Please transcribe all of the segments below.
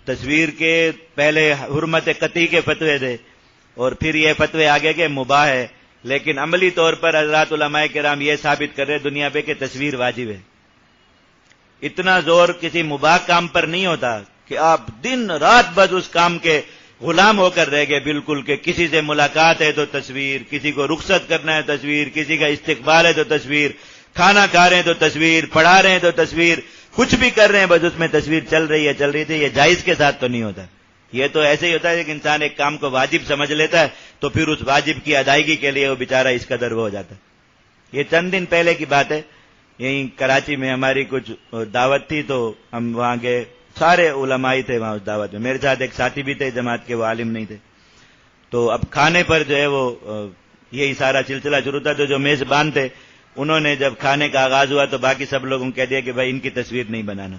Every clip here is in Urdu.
تصویر کے پہلے حرمت قطعی کے فتوے تھے اور پھر یہ فتوے آگے کے مباح ہے، لیکن عملی طور پر حضرات علماء کرام یہ ثابت کر رہے دنیا پہ کہ تصویر واجب ہے۔ اتنا زور کسی مباح کام پر نہیں ہوتا کہ آپ دن رات بس اس کام کے غلام ہو کر رہ گئے بالکل، کہ کسی سے ملاقات ہے تو تصویر، کسی کو رخصت کرنا ہے تصویر، کسی کا استقبال ہے تو تصویر، کھانا کھا رہے ہیں تو تصویر، پڑھا رہے ہیں تو تصویر، کچھ بھی کر رہے ہیں بس اس میں تصویر چل رہی تھی۔ یہ جائز کے ساتھ تو نہیں ہوتا، یہ تو ایسے ہی ہوتا ہے کہ انسان ایک کام کو واجب سمجھ لیتا ہے تو پھر اس واجب کی ادائیگی کے لیے وہ بیچارہ اس قدر وہ ہو جاتا ہے۔ یہ چند دن پہلے کی بات ہے، یہیں کراچی میں ہماری کچھ دعوت تھی تو ہم وہاں گئے، سارے علماء ہی تھے وہاں اس دعوت میں، میرے ساتھ ایک ساتھی بھی تھے جماعت کے، وہ عالم نہیں تھے۔ تو اب کھانے پر جو ہے وہ یہی سارا سلسلہ شروع تھا، تو جو میزبان تھے انہوں نے جب کھانے کا آغاز ہوا تو باقی سب لوگوں کو کہہ دیا کہ بھائی ان کی تصویر نہیں بنانا،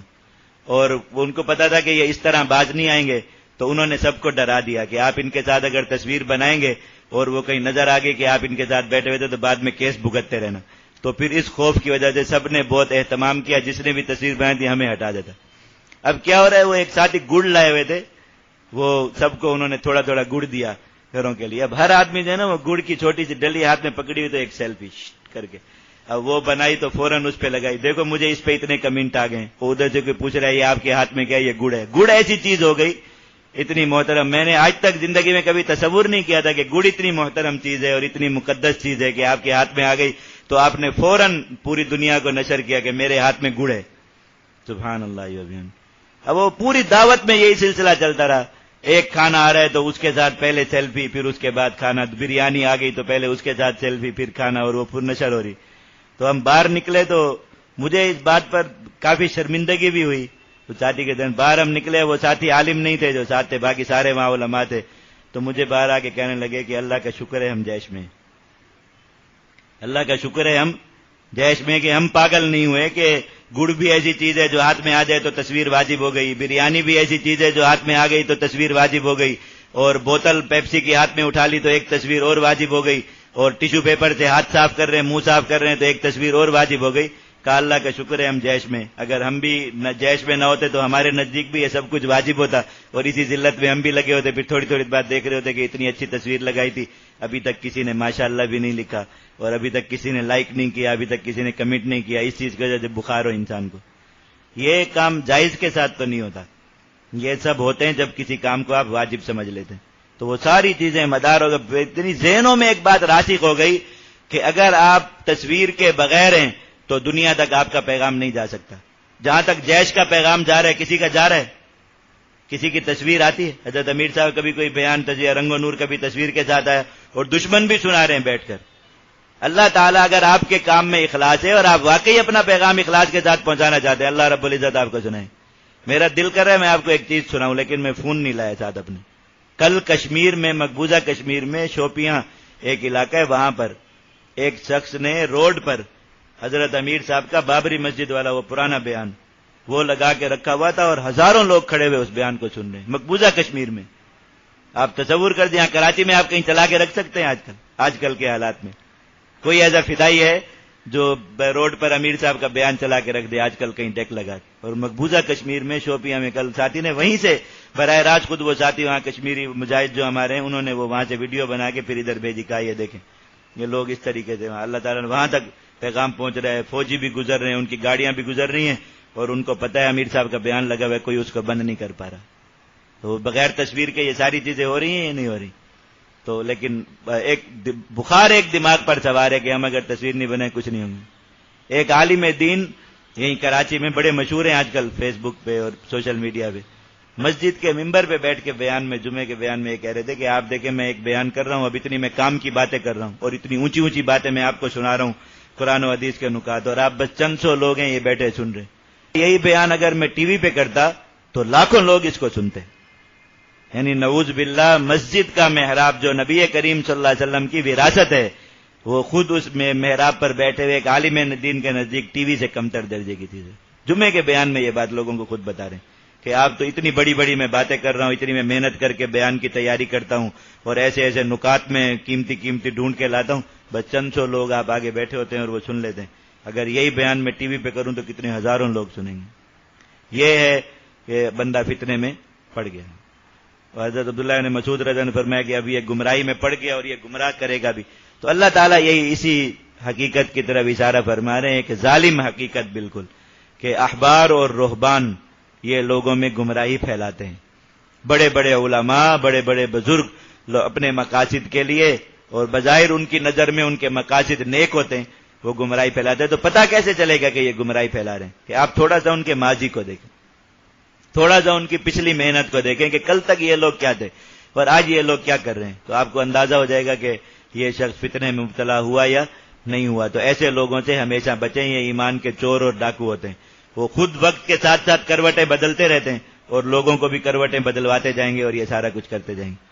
اور ان کو پتا تھا کہ یہ اس طرح باز نہیں آئیں گے، تو انہوں نے سب کو ڈرا دیا کہ آپ ان کے ساتھ اگر تصویر بنائیں گے اور وہ کہیں نظر آ گئی کہ آپ ان کے ساتھ بیٹھے ہوئے تھے تو بعد میں کیس بھگتتے رہنا۔ تو پھر اس خوف کی وجہ سے سب نے بہت اہتمام کیا، جس نے بھی تصویر بنائی تھی ہمیں ہٹا دیتا۔ اب کیا ہو رہا ہے، وہ ایک ساتھی گڑ لائے ہوئے تھے، وہ سب کو انہوں نے تھوڑا تھوڑا گڑ دیا گھروں کے لیے۔ اب ہر آدمی جو ہے نا وہ گڑ کی چھوٹی سی ڈلی ہاتھ میں پکڑی ہوئی تو ایک سیلفی کر کے اب وہ بنائی تو فوراً اس پہ لگائی، دیکھو مجھے اس پہ اتنے کمنٹ آ گئے، ادھر سے کوئی پوچھ رہا ہے یہ آپ کے ہاتھ میں کیا، یہ گڑ ہے۔ گڑ ایسی چیز ہو گئی اتنی محترم، میں نے آج تک زندگی میں کبھی تصور نہیں کیا تھا کہ گڑ اتنی محترم چیز ہے اور اتنی مقدس چیز ہے کہ آپ کے ہاتھ میں آ گئی تو آپ نے فوراً پوری دنیا کو نشر کیا کہ میرے ہاتھ میں گڑ ہے۔ سبحان اللہ و بحمدہ۔ اب وہ پوری دعوت میں یہی سلسلہ چلتا رہا، ایک کھانا آ رہا ہے تو اس کے ساتھ پہلے سیلفی، پھر اس کے بعد کھانا، بریانی آ گئی تو پہلے اس کے ساتھ سیلفی پھر کھانا، اور وہ پھر نشر ہو رہی۔ تو ہم باہر نکلے تو مجھے اس بات پر کافی شرمندگی بھی ہوئی۔ تو ساتھی کے دن باہر ہم نکلے، وہ ساتھی عالم نہیں تھے جو ساتھ تھے، باقی سارے وہاں علماء تھے، تو مجھے باہر آ کے کہنے لگے کہ اللہ کا شکر ہے ہم جیش میں، اللہ کا شکر ہے ہم جیش میں، کہ ہم پاگل نہیں ہوئے کہ گڑ بھی ایسی چیز ہے جو ہاتھ میں آ جائے تو تصویر واجب ہو گئی، بریانی بھی ایسی چیز ہے جو ہاتھ میں آ گئی تو تصویر واجب ہو گئی، اور بوتل پیپسی کی ہاتھ میں اٹھا لی تو ایک تصویر اور واجب ہو گئی، اور ٹیشو پیپر سے ہاتھ صاف کر رہے ہیں، منہ صاف کر رہے ہیں تو ایک تصویر اور واجب ہو گئی۔ کہا اللہ کا شکر ہے ہم جیش میں، اگر ہم بھی جیش میں نہ ہوتے تو ہمارے نزدیک بھی یہ سب کچھ واجب ہوتا، اور اسی ذلت میں ہم بھی لگے ہوتے، پھر تھوڑی تھوڑی بات دیکھ رہے ہوتے کہ اتنی اچھی تصویر لگائی تھی، ابھی تک کسی نے ماشاءاللہ بھی نہیں لکھا، اور ابھی تک کسی نے لائک نہیں کیا، ابھی تک کسی نے کمنٹ نہیں کیا، اس چیز کی وجہ سے بخار ہو انسان کو۔ یہ کام جائز کے ساتھ تو نہیں ہوتا، یہ سب ہوتے ہیں جب کسی کام کو آپ واجب سمجھ لیتے ہیں، تو وہ ساری چیزیں مدار ہو گئی۔ اتنی ذہنوں میں ایک بات راسخ ہو گئی کہ اگر آپ تصویر کے بغیر ہیں تو دنیا تک آپ کا پیغام نہیں جا سکتا۔ جہاں تک جیش کا پیغام جا رہا ہے، کسی کا جا رہا ہے، کسی کی تصویر آتی ہے؟ حضرت امیر صاحب کبھی کوئی بیان تصویر رنگ و نور کبھی تصویر کے ساتھ آیا، اور دشمن بھی سنا رہے ہیں بیٹھ کر۔ اللہ تعالیٰ اگر آپ کے کام میں اخلاص ہے اور آپ واقعی اپنا پیغام اخلاص کے ساتھ پہنچانا چاہتے ہیں، اللہ رب العزت آپ کو سنائے۔ میرا دل کر رہا ہے میں آپ کو ایک چیز سناؤں، لیکن میں فون نہیں لایا ساتھ اپنے۔ کل کشمیر میں، مقبوضہ کشمیر میں شوپیاں ایک علاقہ ہے، وہاں پر ایک شخص نے روڈ پر حضرت امیر صاحب کا بابری مسجد والا وہ پرانا بیان وہ لگا کے رکھا ہوا تھا، اور ہزاروں لوگ کھڑے ہوئے اس بیان کو سن رہے ہیں مقبوضہ کشمیر میں۔ آپ تصور کر دیں، کراچی میں آپ کہیں چلا کے رکھ سکتے ہیں آج کل کے حالات میں؟ کوئی ایسا فدائی ہے جو روڈ پر امیر صاحب کا بیان چلا کے رکھ دے آج کل کہیں ڈیک لگا کے؟ اور مقبوضہ کشمیر میں شوپیاں میں کل ساتھی نے وہیں سے براہ راست، خود وہ ساتھی وہاں کشمیری مجاہد جو ہمارے ہیں انہوں نے وہ وہاں سے ویڈیو بنا کے پھر ادھر بھیجی، کہا یہ دیکھیں یہ لوگ اس طریقے سے اللہ تعالیٰ نے وہاں تک پیغام پہنچ رہا ہے، فوجی بھی گزر رہے ہیں، ان کی گاڑیاں بھی گزر رہی ہیں، اور ان کو پتہ ہے امیر صاحب کا بیان لگا ہوا ہے، کوئی اس کو بند نہیں کر پا رہا۔ تو بغیر تصویر کے یہ ساری چیزیں ہو رہی ہیں یا نہیں ہو رہی؟ تو لیکن ایک بخار ایک دماغ پر سوار ہے کہ ہم اگر تصویر نہیں بنائیں کچھ نہیں ہوں گے۔ ایک عالم دین یہیں کراچی میں بڑے مشہور ہیں آج کل فیس بک پہ اور سوشل میڈیا پہ، مسجد کے ممبر پہ بیٹھ کے بیان میں، جمعے کے بیان میں یہ کہہ رہے تھے کہ آپ دیکھیں میں ایک بیان کر رہا ہوں، اب اتنی میں کام کی باتیں کر رہا ہوں اور اتنی اونچی اونچی باتیں میں آپ کو سنا رہا ہوں قرآن و حدیث کے نکات، اور آپ بس چند سو لوگ ہیں یہ بیٹھے سن رہے۔ یہی بیان اگر میں ٹی وی پہ کرتا تو لاکھوں لوگ اس کو سنتے۔ یعنی نعوذ باللہ، مسجد کا محراب جو نبی کریم صلی اللہ علیہ وسلم کی وراثت ہے، وہ خود اس میں محراب پر بیٹھے ہوئے ایک عالم دین کے نزدیک ٹی وی سے کمتر درجے کی چیز ہے۔ جمعے کے بیان میں یہ بات لوگوں کو خود بتا رہے ہیں کہ آپ تو اتنی بڑی بڑی میں باتیں کر رہا ہوں، اتنی میں محنت کر کے بیان کی تیاری کرتا ہوں اور ایسے ایسے نکات میں قیمتی قیمتی ڈھونڈ کے لاتا ہوں، بس چند سو لوگ آپ آگے بیٹھے ہوتے ہیں اور وہ سن لیتے ہیں۔ اگر یہی بیان میں ٹی وی پہ کروں تو کتنے ہزاروں لوگ سنیں گے۔ یہ ہے کہ بندہ فتنے میں پڑ گیا. اور حضرت عبداللہ بن مسعود رضی اللہ عنہ نے فرمایا کہ اب یہ گمراہی میں پڑ گیا اور یہ گمراہ کرے گا بھی. تو اللہ تعالیٰ یہی اسی حقیقت کی طرف اشارہ فرما رہے ہیں کہ ظالم حقیقت بالکل کہ احبار اور رہبان یہ لوگوں میں گمراہی پھیلاتے ہیں. بڑے بڑے علماء، بڑے بڑے بزرگ اپنے مقاصد کے لیے، اور بظاہر ان کی نظر میں ان کے مقاصد نیک ہوتے ہیں، وہ گمراہی پھیلاتے ہیں. تو پتہ کیسے چلے گا کہ یہ گمراہی پھیلا رہے ہیں؟ کہ آپ تھوڑا سا ان کے ماضی کو دیکھیں، تھوڑا سا ان کی پچھلی محنت کو دیکھیں کہ کل تک یہ لوگ کیا تھے اور آج یہ لوگ کیا کر رہے ہیں. تو آپ کو اندازہ ہو جائے گا کہ یہ شخص فتنے میں مبتلا ہوا یا نہیں ہوا. تو ایسے لوگوں سے ہمیشہ بچیں. یہ ایمان کے چور اور ڈاکو ہوتے ہیں. وہ خود وقت کے ساتھ ساتھ کروٹیں بدلتے رہتے ہیں اور لوگوں کو بھی کروٹیں بدلواتے جائیں گے اور یہ سارا کچھ کرتے جائیں گے.